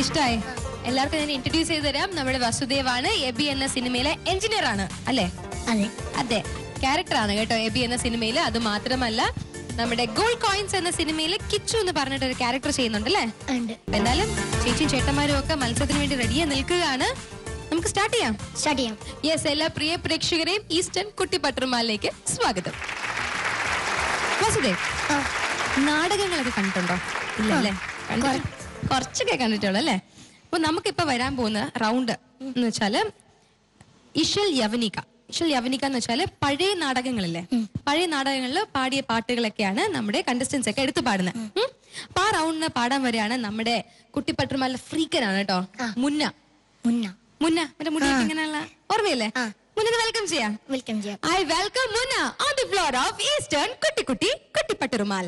ഇഷ്ടായി? എല്ലാവർക്കും ഞാൻ ഇൻട്രൊഡ്യൂസ് ചെയ്ത് തരാം. നമ്മുടെ വസുദേവാണ്. എബി എന്ന സിനിമയിലെ എഞ്ചിനീയർ ആണ് അല്ലേ? അതെ, ക്യാരക്ടറാണ് കേട്ടോ എബി എന്ന സിനിമയിൽ. അത് മാത്രമല്ല നമ്മുടെ ഗോൾഡ് കോയിൻസ് എന്ന സിനിമയിൽ കിച്ചു എന്ന് പറഞ്ഞിട്ട് ഒരു ക്യാരക്ടർ ചെയ്യുന്നുണ്ടല്ലേ? എന്തായാലും ചേച്ചിയും ചേട്ടന്മാരും ഒക്കെ മത്സരത്തിന് വേണ്ടി റെഡിയായി നിൽക്കുകയാണ്. നമുക്ക് സ്റ്റാർട്ട് ചെയ്യാം. യെസ്, എല്ലാ പ്രിയ പ്രേക്ഷകരെയും ഈസ്റ്റേൺ കുട്ടിപ്പട്ടർമാലിലേക്ക് സ്വാഗതം. വസുദേവ്, നാടകങ്ങളൊക്കെ കണ്ടിട്ടുണ്ടോ? ഇല്ല അല്ലേ? കുറച്ചൊക്കെ കണ്ടിട്ടുള്ളൂ അല്ലേ? അപ്പൊ നമുക്കിപ്പോ വരാൻ പോകുന്ന റൗണ്ട് എന്ന് വെച്ചാല് ഇഷൽ യവനിക എന്ന് വെച്ചാല് പഴയ നാടകങ്ങളില്ലേ, പഴയ നാടകങ്ങളിൽ പാടിയ പാട്ടുകളൊക്കെയാണ് നമ്മുടെ കണ്ടസ്റ്റൻസ് ഒക്കെ എടുത്തു പാടുന്നത്. അപ്പൊ ആ റൗണ്ടിന് പാടാൻ വരെയാണ് നമ്മുടെ കുട്ടിപ്പട്ടർമാലിലെ ഫ്രീക്കനാണ് കേട്ടോ മുന്ന മറ്റേ മുന്നേ ഇങ്ങനെയുള്ള ഓർമ്മയില്ലേ? മുന്നിന് വെൽക്കം ചെയ്യാം. I welcome Munna on the floor of Eastern കുട്ടിപ്പട്ടർമാൽ.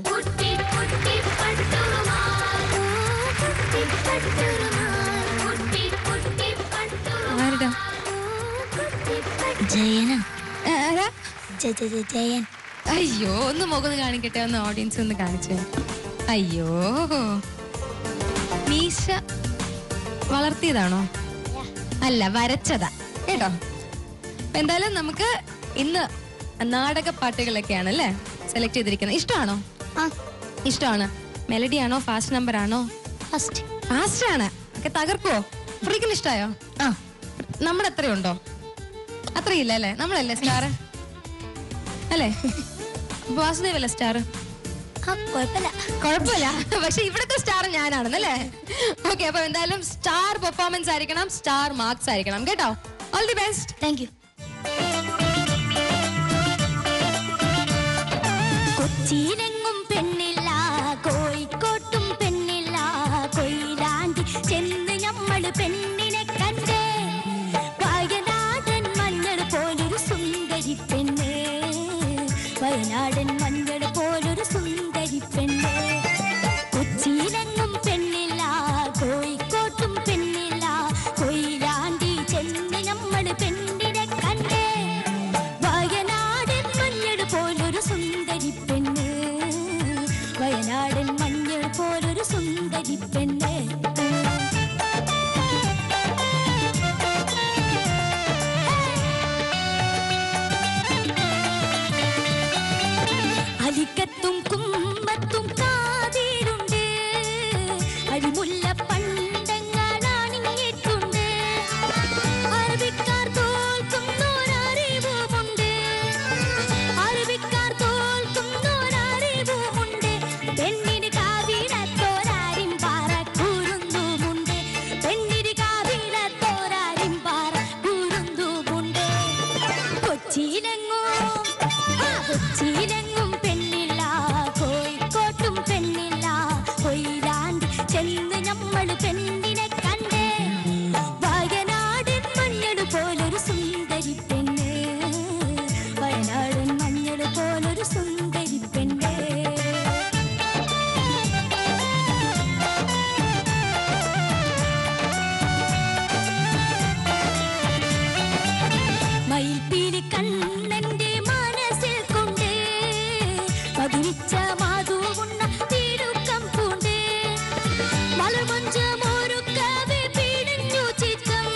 അയ്യോ, ഒന്ന് മുഖം കാണിക്കട്ടെ, ഒന്ന് ഓഡിയൻസ് ഒന്ന് കാണിച്ചേ. അയ്യോ, മീശ വളർത്തിയതാണോ? അല്ല, വരച്ചതാ കേട്ടോ. എന്തായാലും നമുക്ക് ഇന്ന് നാടക പാട്ടുകളൊക്കെയാണ് അല്ലേ സെലക്ട് ചെയ്തിരിക്കുന്നത്. ഇഷ്ടമാണോ? ഇഷ്ടമാണ്. മെലഡി ആണോ ഫാസ്റ്റ് നമ്പർ ആണോ? ഫാസ്റ്റ് ആണ്. ഒക്കെ തകർക്കുവോ? ഫ്രീക്കിന് ഇഷ്ടമായോ? നമ്മുടെ എത്രയുണ്ടോ? അത്രയില്ല അല്ലേ? നമ്മളല്ലേ സ്റ്റാർ അല്ലേ? വാസുദേവ് അല്ലേ സ്റ്റാർ? കുഴപ്പമില്ല, പക്ഷെ ഇവിടുത്തെ സ്റ്റാർ ഞാനാണെന്നല്ലേ? ഓക്കെ, അപ്പൊ എന്തായാലും സ്റ്റാർ പെർഫോമൻസ് ആയിരിക്കണം, സ്റ്റാർ മാർക്സ് ആയിരിക്കണം കേട്ടോ. All the best. Thank you. കൊച്ചിയിലെങ്ങും പെണ്ണില്ല, കോഴിക്കോട്ടും പെണ്ണില്ല, കൊയിലാണ്ടി ചെന്ന് നമ്മൾ പെണ്ണിനെ കണ്ടേ. വയനാടൻ മഞ്ഞൾ പോലൊരു സുന്ദരി പെണ്ണ്, വയനാടൻ മഞ്ഞൾ പോലൊരു സുന്ദരി പെണ്ണ്. കൊച്ചിയിലെങ്ങും പെണ്ണില്ല, കോഴിക്കോട്ടും പെണ്ണില്ല, കൊയിലാണ്ടി ചെന്ന് നമ്മൾ പെണ്ണിനെ കണ്ടേ. വയനാടൻ മഞ്ഞൾ പോലൊരു സുന്ദരി പെണ്ണ്, വയനാടൻ മഞ്ഞൾ പോലൊരു സുന്ദരി പെണ്ണ്. അലിക്കത്തും കുമ്പത്തും കാതിരുണ്ട്, അരിമുല്ല പണ്ടങ്ങളാണിങ്ങിട്ടുണ്ട്. അറബിക്കാർ തോൽക്കുന്നൊരറിവുമുണ്ട്, അറബിക്കാർ തോൽക്കുന്നൊരറിവുമുണ്ട്. പെണ്ണിന് കാവിലത്തോരാരിൻ പാറ കൂരുന്നുമുണ്ട്, പെണ്ണിന് കാവിലത്തോരാരിൻ പാറ കൂരുന്നുമുണ്ട്. കൊച്ചിയിലെങ്ങും പെണ്ണില്ല, കോഴിക്കോട്ടും പെണ്ണില്ല, കൊയിലാണ്ടി ചെന്ന് നമ്മൾ പെണ്ണിനെ കണ്ടേ. വയനാടൻ മഞ്ഞൾ പോലൊരു സുന്ദരി പെണ്ണ്, വയനാടൻ മഞ്ഞൾ പോലൊരു സുന്ദരി പെണ്ണ്. മയിൽപ്പീലി കണ്ണന്റെ മനസ്സിൽ കൊണ്ട്, മധുരിച്ച മാധുവുണ്ണ തിരുക്കം പൂണ്ട്. മലമഞ്ചമൊരുക്കവെ പിടഞ്ഞു ചിത്തം,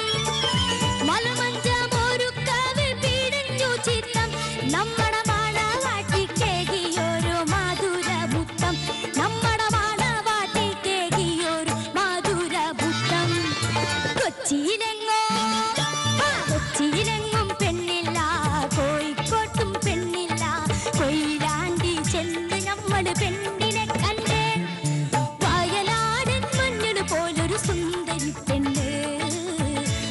മലമഞ്ചമൊരുക്കവെ പിടഞ്ഞു ചിത്തം. നമ്മടെ മണവാട്ടിക്കേകിയൊരു മധുരമുത്തം, നമ്മടെ മണവാട്ടിക്കേകിയൊരു മധുരമുത്തം. കൊച്ചിയിലെങ്ങും പെണ്ണില്ല, കോഴിക്കോട്ടും പെണ്ണില്ല, കൊയിലാണ്ടി ചെന്ന് നമ്മൾ പെണ്ണിനെ കണ്ടേ. വയനാടൻ മഞ്ഞൾ പോലൊരു സുന്ദരി പെണ്ണ്,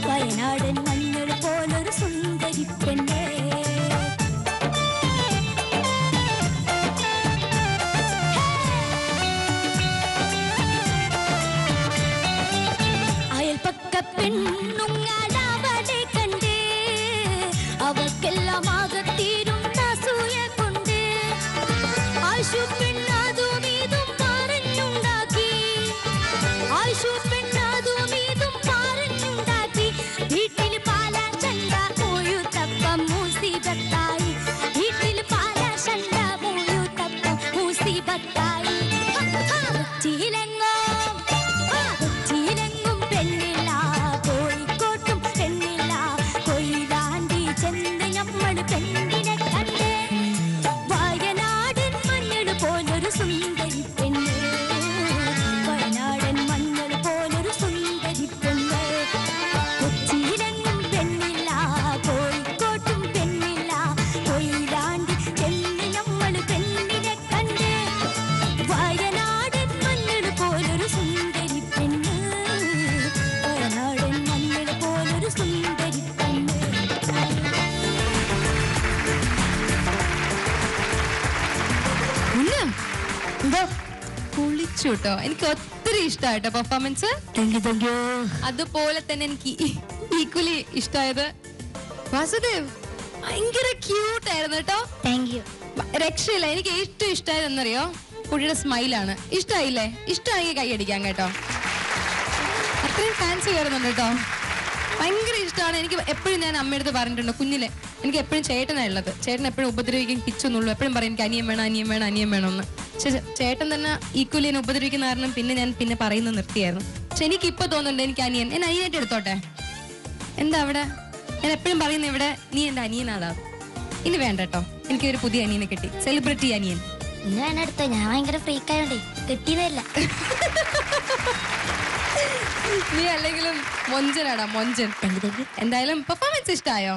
വയനാടൻ മഞ്ഞൾ പോലൊരു സുന്ദരി പെണ്ണ്. അയൽപക്ക പെണ്ണുങ്ങളവളെ കണ്ട്, അവൾക്കെല്ലാം ആകത്തീരുന്ന അസൂയ കൊണ്ട്. ആശു പെണ്ണതും ഇതും പറഞ്ഞുണ്ടാക്കി, ആശു പെണ്ണതും ഇതും പറഞ്ഞുണ്ടാക്കി. വീട്ടിൽ പാല ചണ്ട മൂയുത്തപ്പം മൂസിബത്തായി, വീട്ടിൽ പാല ചണ്ട മൂയുത്തപ്പം മൂസിബത്തായി. കൊച്ചിയിലെങ്ങും എന്തോ പൊളിച്ചു കേട്ടോ. എനിക്ക് ഒത്തിരി ഇഷ്ടമായിട്ടോ പെർഫോമൻസ്. അതുപോലെ തന്നെ എനിക്ക് ഈക്വലി ഇഷ്ടമായത് വാസുദേവ്. ഭയങ്കര ക്യൂട്ട് ആയിരുന്നു കേട്ടോ. രക്ഷയില്ല. എനിക്ക് ഏറ്റവും ഇഷ്ടമായത് എന്നറിയോ, പുള്ളിയുടെ സ്മൈലാണ്. ഇഷ്ടമായില്ലേ? ഇഷ്ടമായെങ്കിൽ കൈ അടിക്കാം കേട്ടോ. അത്രയും ഫാൻസ് കയറുന്നുണ്ട് കേട്ടോ. ഭയങ്കര ഇഷ്ടമാണ് എനിക്ക്. എപ്പോഴും ഞാൻ അമ്മയടുത്ത് പറഞ്ഞിട്ടുണ്ട് കുഞ്ഞിലെ, എനിക്ക് എപ്പോഴും ചേട്ടനാണ് ഉള്ളത്. ചേട്ടൻ എപ്പോഴും ഉപദ്രവിക്കാൻ പിച്ചൊന്നുള്ളൂ. എപ്പോഴും പറയും എനിക്ക് അനിയൻ വേണം അനിയൻ വേണം അനിയൻ വേണമെന്ന്. പക്ഷെ ചേട്ടൻ തന്നെ ഈക്വലി എന്നെ ഉപദ്രവിക്കുന്ന കാരണം ഞാൻ പിന്നെ പറയുന്നത് നിർത്തിയായിരുന്നു. പക്ഷെ എനിക്കിപ്പോൾ തോന്നുന്നുണ്ട് എനിക്ക് അനിയൻ, എന്നെ അനിയനായിട്ട് എടുത്തോട്ടെ. എന്താ അവിടെ ഞാൻ എപ്പോഴും പറയുന്ന ഇവിടെ നീ എൻ്റെ അനിയനാടാ. ഇനി വേണ്ട കേട്ടോ, എനിക്കൊരു പുതിയ അനിയനെ കിട്ടി. സെലിബ്രിറ്റി അനിയൻ. ഞാൻ എടുത്തോ, ഞാൻ ഭയങ്കര ഫ്രീക്കായോണ്ടേ കിട്ടിയതല്ല. നീ അല്ലെങ്കിലും മൊഞ്ചനാടാ, മൊഞ്ചൻ. എന്തായാലും പെർഫോമൻസ് ഇഷ്ടമായോ?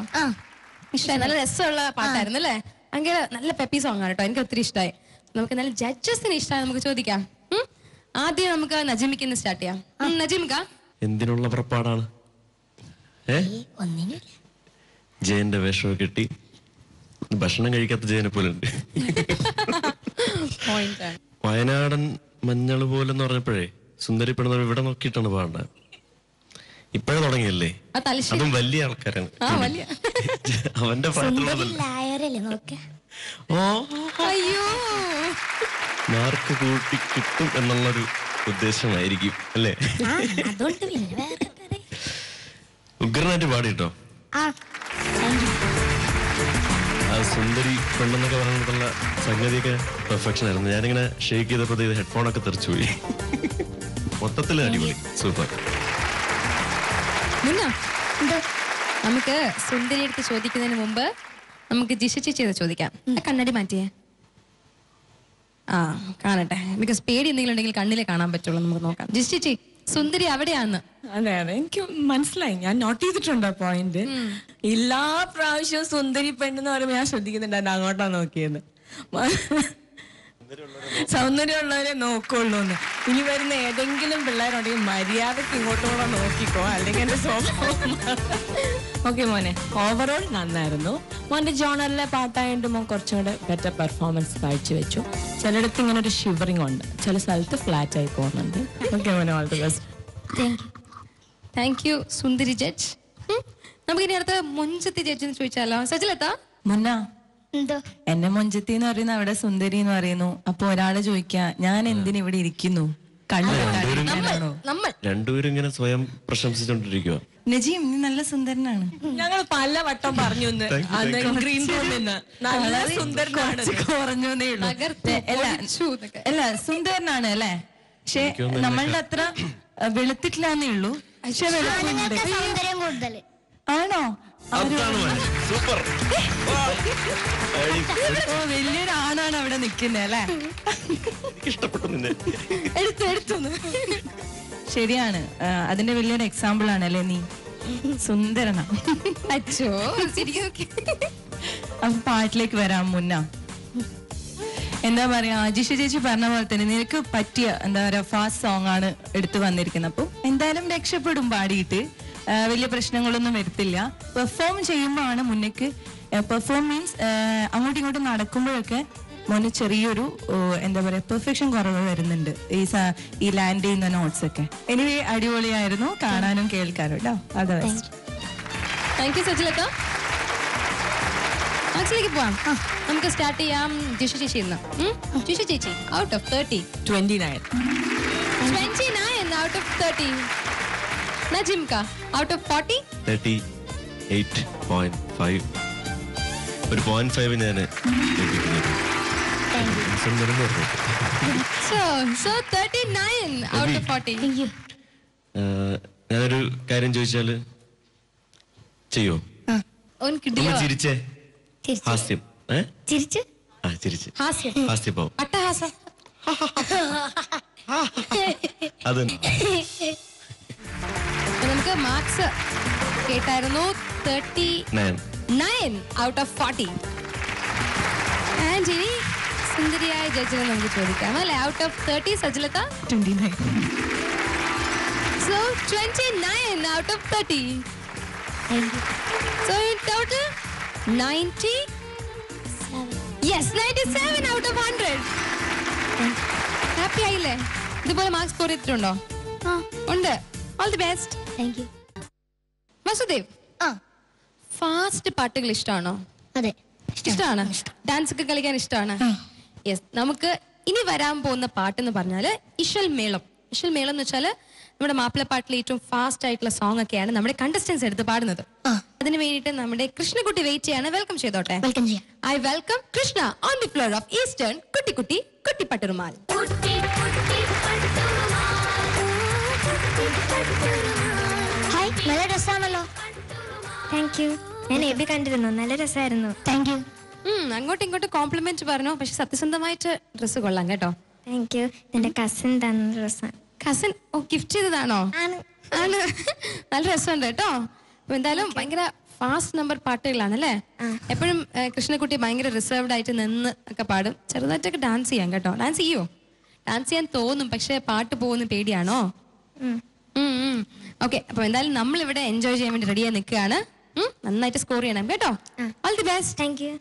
ഇഷ്ടമായി. നല്ല രസമുള്ള പാട്ടായിരുന്നു അല്ലേ? ഭയങ്കര നല്ല പെപ്പി സോങ് ആണ് കേട്ടോ. എനിക്ക് ഒത്തിരി ഇഷ്ടമായി. നമുക്ക് നല്ല ജഡ്ജസിന് ഇഷ്ടമായി. നമുക്ക് ചോദിക്കാം. ആദ്യം നമുക്ക് നജിമിക്ക് സ്റ്റാർട്ട് ചെയ്യാം. നജിമിക്ക, എന്തിനുള്ള പുറപ്പാടാണ്? ജയന്റെ വേഷമൊക്കെ കിട്ടി. ഭക്ഷണം കഴിക്കാത്ത ജയനെ പോലെ ഉണ്ട്. വയനാടൻ മഞ്ഞൾ പോലെന്ന് പറഞ്ഞപ്പോഴേ സുന്ദരിപ്പെടുന്നവർ ഇവിടെ നോക്കിയിട്ടാണ് പാടേണ്ടത്. ഇപ്പഴേ തുടങ്ങിയല്ലേ? അതും വലിയ ആൾക്കാരാണ്. അവന്റെ മാർക്ക് കൂട്ടി കിട്ടും എന്നുള്ളൊരു ഉദ്ദേശമായിരിക്കും അല്ലേ? ഉഗ്രനായിട്ട് പാടിട്ടോ. സുന്ദരി പെണ്ണെന്നൊക്കെ പറഞ്ഞിട്ടുള്ള സംഗതിയൊക്കെ പെർഫെക്ഷൻ ആയിരുന്നു. ഞാനിങ്ങനെ ഷേക്ക് ചെയ്തപ്പോൾ ഹെഡ്ഫോണൊക്കെ തെറിച്ചുപോയി. മൊത്തത്തിൽ അടിപൊളി, സൂപ്പർ. നമുക്ക് സുന്ദരി അടുത്ത് ചോദിക്കുന്നതിന് മുമ്പ് നമുക്ക് ജിഷ ചേച്ചി ചോദിക്കാം. കണ്ണടി മാറ്റിയേ. കാണട്ടെ. ബിക്കോസ് പേടി എന്തെങ്കിലും ഉണ്ടെങ്കിൽ കണ്ണിലെ കാണാൻ പറ്റുള്ളൂ. നമുക്ക് നോക്കാം. ജിഷ ചേച്ചി, സുന്ദരി അവിടെയാന്ന്. അതെ അതെ, എനിക്ക് മനസ്സിലായി. ഞാൻ നോട്ട് ചെയ്തിട്ടുണ്ട് ആ പോയിന്റ്. എല്ലാ പ്രാവശ്യവും സുന്ദരി പെണ്ണെന്ന് പറയുമ്പോൾ ഞാൻ ശ്രദ്ധിക്കുന്നുണ്ടായിരുന്നു അങ്ങോട്ടാ നോക്കിയത്. സൗന്ദര്യമുള്ളവരെ നോക്കുള്ളൂ. ഇനി വരുന്ന ഏതെങ്കിലും പിള്ളേരുണ്ടെങ്കിൽ മര്യാദക്ക് ഇങ്ങോട്ടുകൂടെ നോക്കിക്കോ, അല്ലെങ്കിൽ എന്റെ സ്വഭാവം. ഓക്കെ മോനെ, ഓവറോൾ നന്നായിരുന്നു. മോന്റെ ജോണറിലെ പാട്ടായിട്ട് മോൻ കുറച്ചുകൂടെ ബെറ്റർ പെർഫോമൻസ് കാഴ്ചവെച്ചു. ചിലയിടത്ത് ഇങ്ങനെ ഒരു ഷിവറിംഗ് ഉണ്ട്, ചില സ്ഥലത്ത് ഫ്ലാറ്റ് ആയി പോകുന്നുണ്ട്. ഓക്കെ മോനെ, all the best. Thank U Sundari judge. നമുക്കിനി അടുത്ത മുഞ്ചത്തി ജഡ്ജിന്ന് ചോദിച്ചാലോ? സജിലെത്താ മുന്ന എന്നെ മൊഞ്ചത്തി എന്ന് പറയുന്നു, അവിടെ സുന്ദരി എന്ന് പറയുന്നു. അപ്പൊ ഒരാള് ചോദിക്കാ ഞാൻ എന്തിനു ഇവിടെ ഇരിക്കുന്നു? രണ്ടുപേരും ഇങ്ങനെ സ്വയം പ്രശംസിച്ചോണ്ടിരിക്കുക. നജീം, നീ നല്ല സുന്ദരനാണ്. ഞങ്ങൾ പല വട്ടം പറഞ്ഞു ഗ്രീൻ റൂമിൽ നല്ല സുന്ദരനാണ്. കുറഞ്ഞേ ഉള്ളൂ. അല്ല, സുന്ദരനാണ് അല്ലേ? പക്ഷെ നമ്മളുടെ അത്ര വെളുത്തിട്ടില്ലാന്നേ ഉള്ളൂ. പക്ഷെ ആണോ? വലിയൊരു ആണാണ് അവിടെ നിൽക്കുന്നത് അല്ലേ? ശരിയാണ്, അതിന്റെ വലിയൊരു എക്സാമ്പിൾ ആണല്ലേ നീ. സുന്ദരനാ. അച്ഛോ, അപ്പൊ പാട്ടിലേക്ക് വരാം. മുന്ന എന്താ പറയാ, ജിഷ ചേച്ചി പറഞ്ഞ പോലെ തന്നെ നിനക്ക് പറ്റിയ എന്താ പറയാ ഫാസ്റ്റ് സോങ് ആണ് എടുത്തു വന്നിരിക്കുന്നത്. അപ്പം എന്തായാലും രക്ഷപ്പെടും പാടിയിട്ട്. വലിയ പ്രശ്നങ്ങളൊന്നും വരത്തില്ല. പെർഫോം ചെയ്യുമ്പോഴാണ് മുന്നേക്ക്. പെർഫോം മീൻസ് അങ്ങോട്ടും ഇങ്ങോട്ടും നടക്കുമ്പോഴൊക്കെ മോന് ചെറിയൊരു എന്താ പറയാ പെർഫെക്ഷൻ കുറവ് വരുന്നുണ്ട് ഈ ലാൻഡ് ചെയ്യുന്ന നോട്ട്സ് ഒക്കെ. എനിവേ അടിപൊളിയായിരുന്നു കാണാനും കേൾക്കാനും കേട്ടോ. അത് താങ്ക് യു സജിലക്ക. മാർക്സിലേക്ക് പോവാം. നമുക്ക് സ്റ്റാർട്ട് ചെയ്യാം ജിഷ ചേച്ചി. ജിഷ ചേച്ചി, ഔട്ട് ഓഫ് 30 29 ഔട്ട് ഓഫ് 30. നജിംക, ഔട്ട് ഓഫ് 40 38.5. ഒരു 0.5 ഞാൻ So 39 out of 40. ഞാനൊരു കാര്യം ചോദിച്ചാല് ചെയ്യോ? ചിരിച്ചേ. ഹാസ്യം. ഹാസ്യഭാവം. അത് നമുക്ക് മാർക്സ് കേട്ടായിരുന്നു. 39 out of 40. ആൻഡ് ഇനി സുന്ദരിയായ ജഡ്ജിനെ നമുക്ക് ചോദിക്കാം അല്ലെ? Out of 30 സജിലത്ത 29. So 29 out of 30. So in total 90. Yes, 97 out of 100. Happy ആയില്ലേ? ഇതുപോലെ മാർക്ക് സ്കോർ ചെയ്തിട്ടുണ്ടോ? ഉണ്ട്. All the best. Thank U. Vasudev, fast പാട്ടുകൾ ഇഷ്ടമാണോ? അതെ, ഇഷ്ടമാണ്. ഡാൻസ് ഒക്കെ കളിക്കാൻ ഇഷ്ടമാണ്. യെസ്, നമുക്ക് ഇനി വരാൻ പോകുന്ന പാട്ടെന്ന് പറഞ്ഞാല് ഇശൽ മേളം. ഇശൽ മേളം എന്ന് വെച്ചാല് നമ്മുടെ മാപ്പിളപ്പാട്ടിലെ ഏറ്റവും ഫാസ്റ്റ് ആയിട്ടുള്ള സോങ് ഒക്കെയാണ് നമ്മുടെ കണ്ടസ്റ്റൻസ് എടുത്ത് പാടുന്നത്. അതിന് വേണ്ടിയിട്ട് നമ്മുടെ കൃഷ്ണകുട്ടി വെയിറ്റ് ചെയ്യാണ്. വെൽക്കം ചെയ്തോട്ടെ. I welcome Krishna on the floor of Eastern കുട്ടിക്കുട്ടി കുട്ടിപ്പട്ടുറുമാൽ. ഹായ്, നല്ല രസമാണല്ലോ. Thank you. ഞാൻ എബി കണ്ടിരുന്നു, നല്ല രസമായിരുന്നു. Thank you. അങ്ങോട്ടും ഇങ്ങോട്ടും കോംപ്ലിമെന്റ് പറഞ്ഞു, പക്ഷെ സത്യസന്ധമായിട്ട് ഡ്രസ്സ് കൊള്ളാം കേട്ടോ. Thank you. എന്റെ കസിൻ തന്ന ഡ്രസ്സാണ്. കസിൻ ഗിഫ്റ്റ് ചെയ്തതാണോ? ആണ്. നല്ല രസമുണ്ട് കേട്ടോ. അപ്പൊ എന്തായാലും ഭയങ്കര ഫാസ്റ്റ് നമ്പർ പാട്ടുകളാണ് അല്ലേ? എപ്പോഴും കൃഷ്ണക്കുട്ടി ഭയങ്കര റിസർവ്ഡ് ആയിട്ട് നിന്ന് ഒക്കെ പാടും. ചെറുതായിട്ടൊക്കെ ഡാൻസ് ചെയ്യാം കേട്ടോ. ഡാൻസ് ചെയ്യോ? ഡാൻസ് ചെയ്യാൻ തോന്നും, പക്ഷെ പാട്ട് പോകുന്ന പേടിയാണോ? ഓക്കെ, അപ്പൊ എന്തായാലും നമ്മൾ ഇവിടെ എൻജോയ് ചെയ്യാൻ വേണ്ടി റെഡിയായി നിൽക്കുകയാണ്. നന്നായിട്ട് സ്കോർ ചെയ്യണം കേട്ടോ. All the best. Thank U.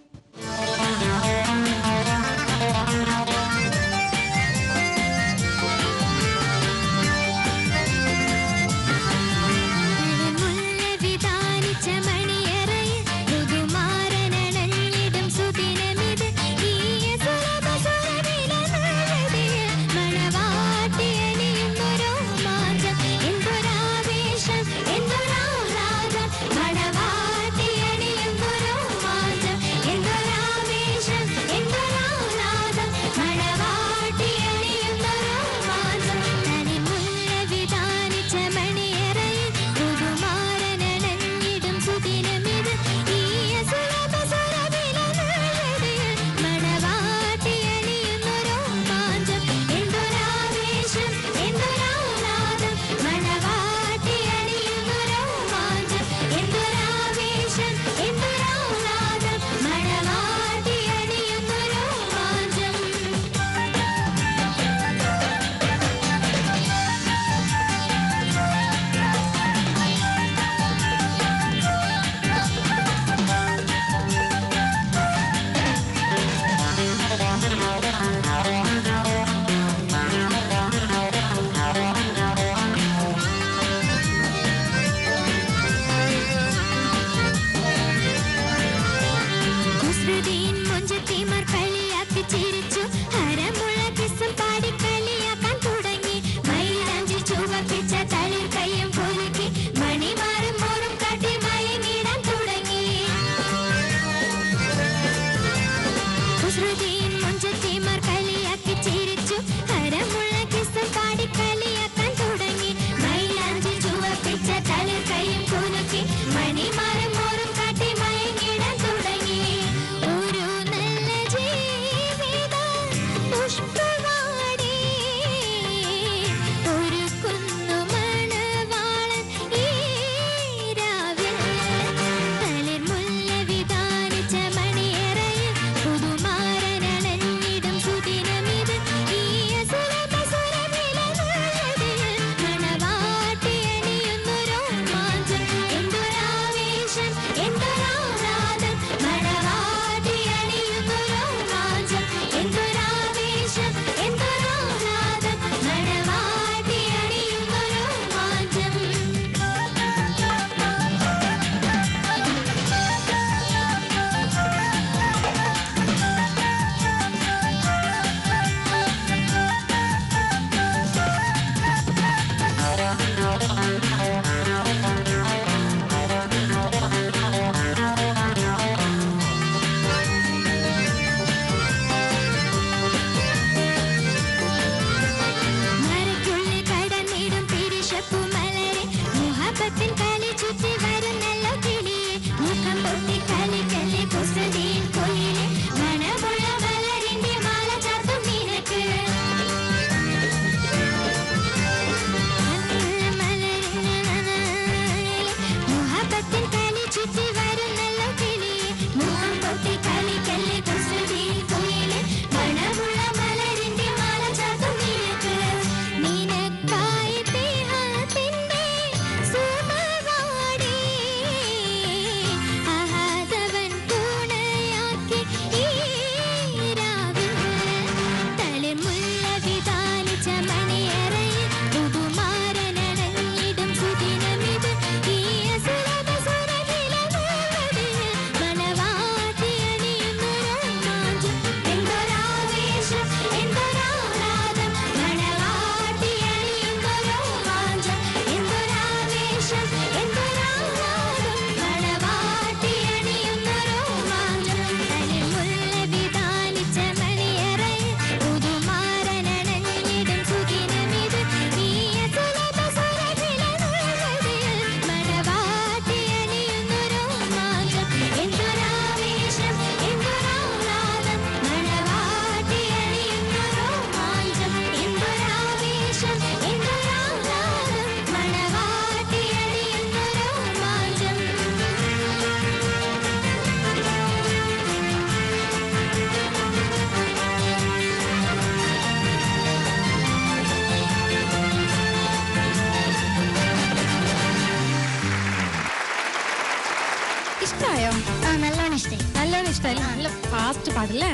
ഇഷ്ടമായി. നല്ലോണം ഇഷ്ടമായി. നല്ല ഫാസ്റ്റ് പാട്ടല്ലേ?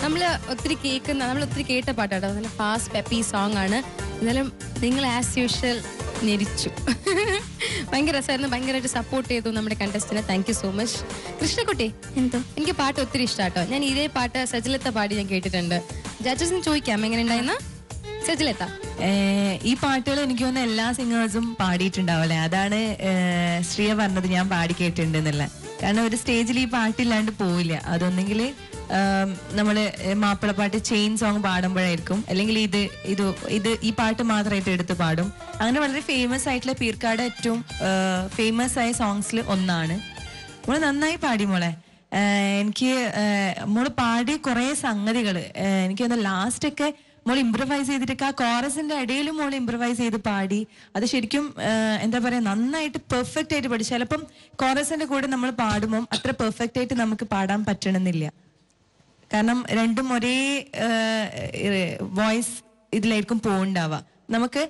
നമ്മൾ ഒത്തിരി കേട്ട പാട്ടാട്ടോ. നല്ല ഫാസ്റ്റ് പെപ്പി സോങ് ആണ്. എന്നാലും നിങ്ങൾ ആസ് യൂഷ്വൽ ഞെരിച്ചു. ഭയങ്കര രസമായിരുന്നു. ഭയങ്കരമായിട്ട് സപ്പോർട്ട് ചെയ്തു നമ്മുടെ കണ്ടസ്റ്റിനെ. Thank you so much. Krishnakutty, എന്തോ എനിക്ക് പാട്ട് ഒത്തിരി ഇഷ്ടാട്ടോ. ഞാൻ ഇതേ പാട്ട് സജലത്ത പാടി ഞാൻ കേട്ടിട്ടുണ്ട്. ജഡ്ജസിന് ചോദിക്കാം എങ്ങനെ ഉണ്ടായിരുന്ന സജലത്ത? ഈ പാട്ടുകൾ എനിക്ക് തോന്നുന്ന എല്ലാ സിംഗേഴ്സും പാടിയിട്ടുണ്ടാവല്ലേ. അതാണ് ശ്രീയ പറഞ്ഞത് ഞാൻ പാടി കേട്ടിട്ടുണ്ട് എന്നുള്ള. കാരണം ഒരു സ്റ്റേജിൽ ഈ പാട്ടില്ലാണ്ട് പോവില്ല. അതൊന്നെങ്കിൽ നമ്മള് മാപ്പിളപ്പാട്ട് ചെയിൻ സോങ് പാടുമ്പോഴായിരിക്കും, അല്ലെങ്കിൽ ഇത് ഈ പാട്ട് മാത്രമായിട്ട് എടുത്ത് പാടും. അങ്ങനെ വളരെ ഫേമസ് ആയിട്ടുള്ള പീർക്കാട് ഏറ്റവും ഫേമസ് ആയ സോങ്സിൽ ഒന്നാണ്. മോള് നന്നായി പാടി മോളെ. എനിക്ക് മോള് പാടിയ കുറെ സംഗതികള് എനിക്ക് തോന്നുന്നു ലാസ്റ്റ് ഒക്കെ മോൾ ഇംപ്രവൈസ് ചെയ്തിട്ടൊക്കെ ആ കോറസിന്റെ ഇടയിലും മോൾ ഇംപ്രവൈസ് ചെയ്ത് പാടി. അത് ശരിക്കും എന്താ പറയാ, നന്നായിട്ട് പെർഫെക്റ്റ് ആയിട്ട് പാടി. ചിലപ്പം കോറസിന്റെ കൂടെ നമ്മൾ പാടുമ്പോൾ അത്ര പെർഫെക്റ്റ് ആയിട്ട് നമുക്ക് പാടാൻ പറ്റണമെന്നില്ല. കാരണം രണ്ടും ഒരേ വോയിസ് ഇതിലായിരിക്കും പോണ്ടാവുക. നമുക്ക്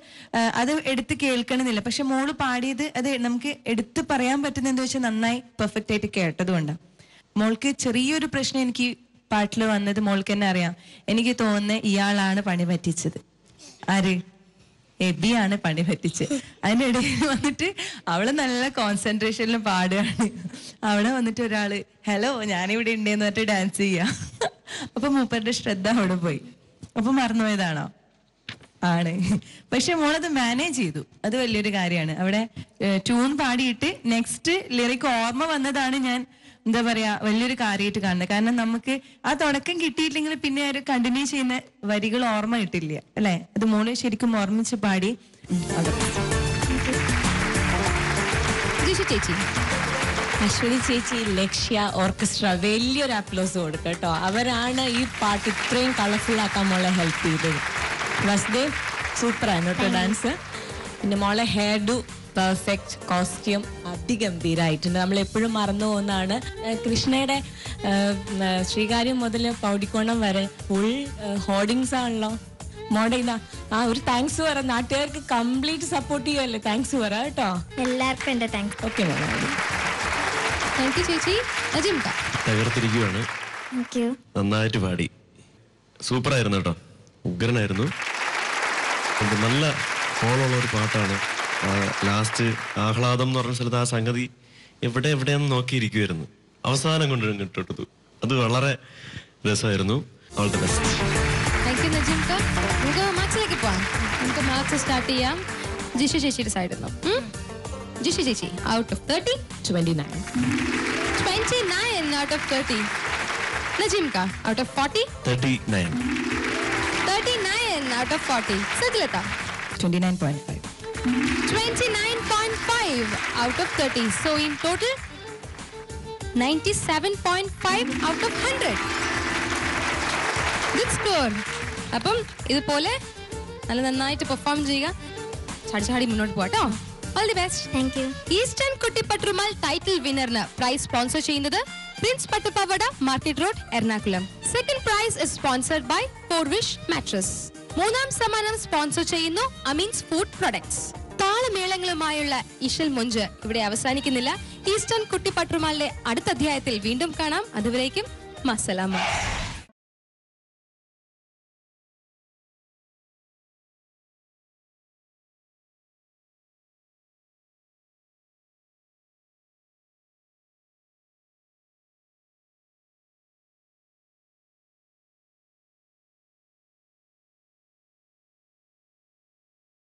അത് എടുത്ത് കേൾക്കണമെന്നില്ല. പക്ഷെ മോള് പാടിയത് അത് നമുക്ക് എടുത്ത് പറയാൻ പറ്റുന്ന എന്താ വെച്ചാൽ നന്നായി പെർഫെക്റ്റ് ആയിട്ട് കേട്ടതുകൊണ്ടാണ്. മോൾക്ക് ചെറിയൊരു പ്രശ്നം എനിക്ക് പാട്ടിൽ വന്നത് മോൾക്ക് തന്നെ അറിയാം. എനിക്ക് തോന്നുന്നത് ഇയാളാണ് പണി പറ്റിച്ചത്. ആര്? എബിയാണ് പണി പറ്റിച്ചത്. അതിൻ്റെ ഇടയിൽ വന്നിട്ട് അവള് നല്ല കോൺസെൻട്രേഷനിൽ പാടുകയാണ്. അവിടെ വന്നിട്ട് ഒരാള് ഹലോ ഞാനിവിടെ ഉണ്ടെന്ന് പറഞ്ഞിട്ട് ഡാൻസ് ചെയ്യാ. അപ്പൊ മൂപ്പരുടെ ശ്രദ്ധ അവിടെ പോയി. അപ്പൊ മറന്നുപോയതാണോ? ആണ്. പക്ഷെ മോളത് മാനേജ് ചെയ്തു. അത് വലിയൊരു കാര്യമാണ്. അവിടെ ട്യൂൺ പാടിയിട്ട് നെക്സ്റ്റ് ലിറിക് ഓർമ്മ വന്നതാണ് ഞാൻ എന്താ പറയാ വലിയൊരു കാര്യമായിട്ട് കാണുന്നത്. കാരണം നമുക്ക് ആ തുടക്കം കിട്ടിയില്ലെങ്കിൽ പിന്നെ ഒരു കണ്ടിന്യൂ ചെയ്യുന്ന വരികൾ ഓർമ്മ കിട്ടില്ല അല്ലെ. അത് മോള് ശരിക്കും ഓർമ്മിച്ച് പാടി. ചേച്ചി അശ്വതി ചേച്ചി, ലക്ഷ്യ, ഓർക്കസ്ട്ര വലിയൊരു അപ്ലോസ് കൊടുക്കുക കേട്ടോ. അവരാണ് ഈ പാട്ട് ഇത്രയും കളർഫുൾ ആക്കാൻ മോളെ ഹെൽപ്പ് ചെയ്തത്. വസുദേവ് സൂപ്പറാണ് കേട്ടോ ഡാൻസ്. പിന്നെ മോളെ ഹെയർ ഡു പെർഫെക്റ്റ്, കോസ്റ്റ്യൂം അതിഗംഭീരമായിട്ടുണ്ട്. നമ്മൾ എപ്പോഴും മറന്നു പോകുന്നതാണ്. കൃഷ്ണയുടെ ശ്രീകാര്യം മുതൽ പൗടിക്കോണം വരെ ഫുൾ ഹോർഡിങ്സ് ആണല്ലോ. മോടെ ഇതാ ഒരു താങ്ക്സ് പറ. നാട്ടുകാർക്ക് കംപ്ലീറ്റ് സപ്പോർട്ട് ചെയ്യുമല്ലേ. താങ്ക്സ് പറ കേട്ടോ. എല്ലാവർക്കും എന്റെ താങ്ക്സ്. ഓക്കെ മോളെ. താങ്ക് യു ചേച്ചി. തകർത്തിരിക്കുകയാണ്. നന്നായിട്ട് പാടി. സൂപ്പറായിരുന്നു കേട്ടോ. ഉഗ്രനായിരുന്നു. നല്ല ഫോളുള്ള ഒരു പാട്ടാണ്. ലാസ്റ്റ് ആഹ്ലാദം എന്ന് പറഞ്ഞ സ്ഥലത്ത് ആ സംഗതി എവിടെയെന്ന് നോക്കിയിരിക്കുമായിരുന്നു. അവസാനം കൊണ്ട് കിട്ടുന്നത് അത് വളരെ രസമായിരുന്നു. All the best. Thank you നജീംക. നമുക്ക് മാർക്സിലേക്ക് പോവാം. നമുക്ക് മാർക്സ് സ്റ്റാർട്ട് ചെയ്യാം. ജിഷു ചേച്ചിയുടെ സൈഡിൽ നിന്നും. ജിഷു ചേച്ചി, out of 30 29. 29 out of 30. നജീംക, out of 40 39. 39 out of 40. Sajilatha 29.5. 29.5 out of 30. So in total 97.5 out of 100. Good score. അപ്പം ഇതുപോലെ നല്ല നന്നായിട്ട് പെർഫോം ചെയ്യുക. ചാടി മുന്നോട്ട് പോട്ടോ. All the best. Thank you. Eastern കുട്ടിപ്പട്ടുമാൽ ടൈറ്റിൽ വിന്നറിന് പ്രൈസ് സ്പോൺസർ ചെയ്യുന്നത് Prince Pattupavada, market road, Ernakulam. Second prize is sponsored by Forwish mattress. മൂന്നാം സമ്മാനം സ്പോൺസർ ചെയ്യുന്നു അമീൻസ് ഫുഡ് പ്രൊഡക്ട്സ്. താളമേളങ്ങളുമായുള്ള ഇഷൽ മുഞ്ച് ഇവിടെ അവസാനിക്കുന്നില്ല. ഈസ്റ്റേൺ കുട്ടിപ്പട്ടുമാലിന്റെ അടുത്ത അധ്യായത്തിൽ വീണ്ടും കാണാം. അതുവരേക്കും മസ്സലാമ.